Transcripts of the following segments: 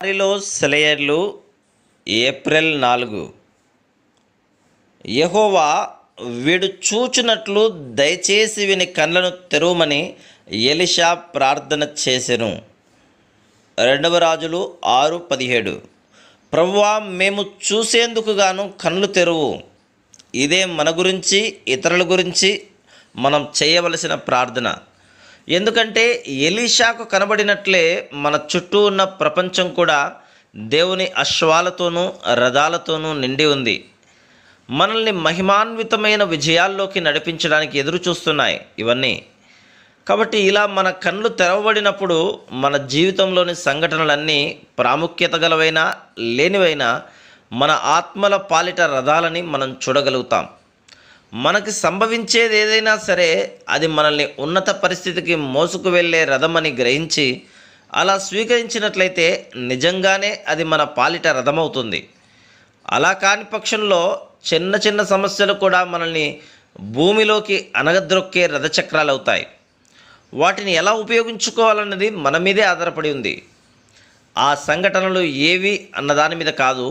వారిలో సెలయర్లు ఏప్రిల్ 4. యెహోవా వీడు చూచునట్లు దయచేసి వీని కళ్ళను తెరవమని ఎలీషా ప్రార్థన చేసెను. 2 రాజులు 6:17. ప్రభువా, మేము చూసేందుకు గాను కళ్ళు తెరువు. ఇదే మన గురించి, ఇతరుల గురించి మనం చేయవలసిన ప్రార్థన. ఎందుకంటే ఎలీషాకు కనబడినట్లే మన చుట్టూ ఉన్న ప్రపంచం కూడా దేవుని అశ్వాలతోనూ రథాలతోనూ నిండి ఉంది. మనల్ని మహిమాన్వితమైన విజయాల్లోకి నడిపించడానికి ఎదురు చూస్తున్నాయి ఇవన్నీ. కాబట్టి ఇలా మన కళ్ళు తెరవబడినప్పుడు మన జీవితంలోని సంఘటనలన్నీ ప్రాముఖ్యత గలవైనా లేనివైనా మన ఆత్మల పాలిట రథాలని మనం చూడగలుగుతాం. మనకి సంభవించేది ఏదైనా సరే అది మనల్ని ఉన్నత పరిస్థితికి మోసుకు వెళ్ళే రథమని గ్రహించి అలా స్వీకరించినట్లయితే నిజంగానే అది మన పాలిట రథమవుతుంది. అలా కాని పక్షంలో చిన్న చిన్న సమస్యలు కూడా మనల్ని భూమిలోకి అనగద్రొక్కే రథచక్రాలు అవుతాయి. వాటిని ఎలా ఉపయోగించుకోవాలన్నది మన మీదే ఆధారపడి ఉంది. ఆ సంఘటనలు ఏవి అన్నదాని మీద కాదు,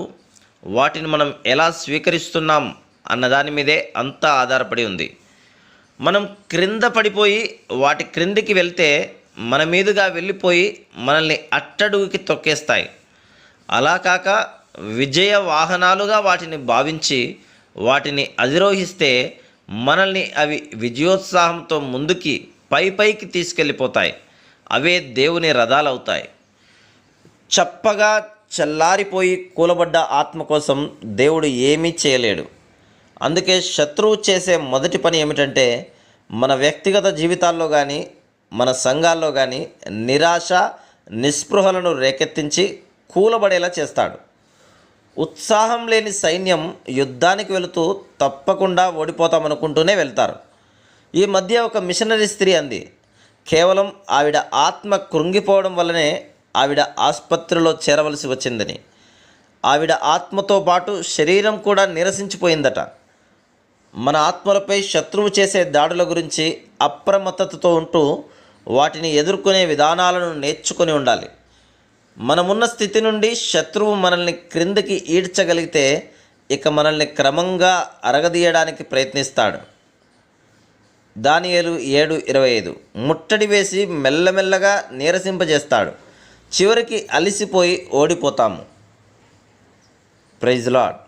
వాటిని మనం ఎలా స్వీకరిస్తున్నాం అన్నదాని మీదే అంతా ఆధారపడి ఉంది. మనం క్రింద పడిపోయి వాటి క్రిందికి వెళ్తే మన మీదుగా వెళ్ళిపోయి మనల్ని అట్టడుగుకి తొక్కేస్తాయి. అలా కాక విజయ వాహనాలుగా వాటిని భావించి వాటిని అధిరోహిస్తే మనల్ని అవి విజయోత్సాహంతో ముందుకి పైకి తీసుకెళ్ళిపోతాయి. అవే దేవుని రథాలవుతాయి. చప్పగా చల్లారిపోయి కూలబడ్డ ఆత్మ కోసం దేవుడు ఏమీ చేయలేడు. అందుకే శత్రువు చేసే మొదటి పని ఏమిటంటే మన వ్యక్తిగత జీవితాల్లో కానీ మన సంఘాల్లో కానీ నిరాశ నిస్పృహలను రేకెత్తించి కూలబడేలా చేస్తాడు. ఉత్సాహం లేని సైన్యం యుద్ధానికి వెళుతూ తప్పకుండా ఓడిపోతామనుకుంటూనే వెళ్తారు. ఈ మధ్య ఒక మిషనరీ స్త్రీ అంది, కేవలం ఆవిడ ఆత్మ కృంగిపోవడం వల్లనే ఆవిడ ఆసుపత్రిలో చేరవలసి వచ్చిందని. ఆవిడ ఆత్మతో పాటు శరీరం కూడా నీరసించిపోయిందట. మన ఆత్మలపై శత్రువు చేసే దాడుల గురించి అప్రమత్తతతో ఉంటూ వాటిని ఎదుర్కొనే విధానాలను నేర్చుకొని ఉండాలి. మనమున్న స్థితి నుండి శత్రువు మనల్ని క్రిందికి ఈడ్చగలిగితే ఇక మనల్ని క్రమంగా అరగదీయడానికి ప్రయత్నిస్తాడు. దానియేలు 7:25. ముట్టడి వేసి మెల్లమెల్లగా నీరసింపజేస్తాడు. చివరికి అలిసిపోయి ఓడిపోతాము. Praise lord.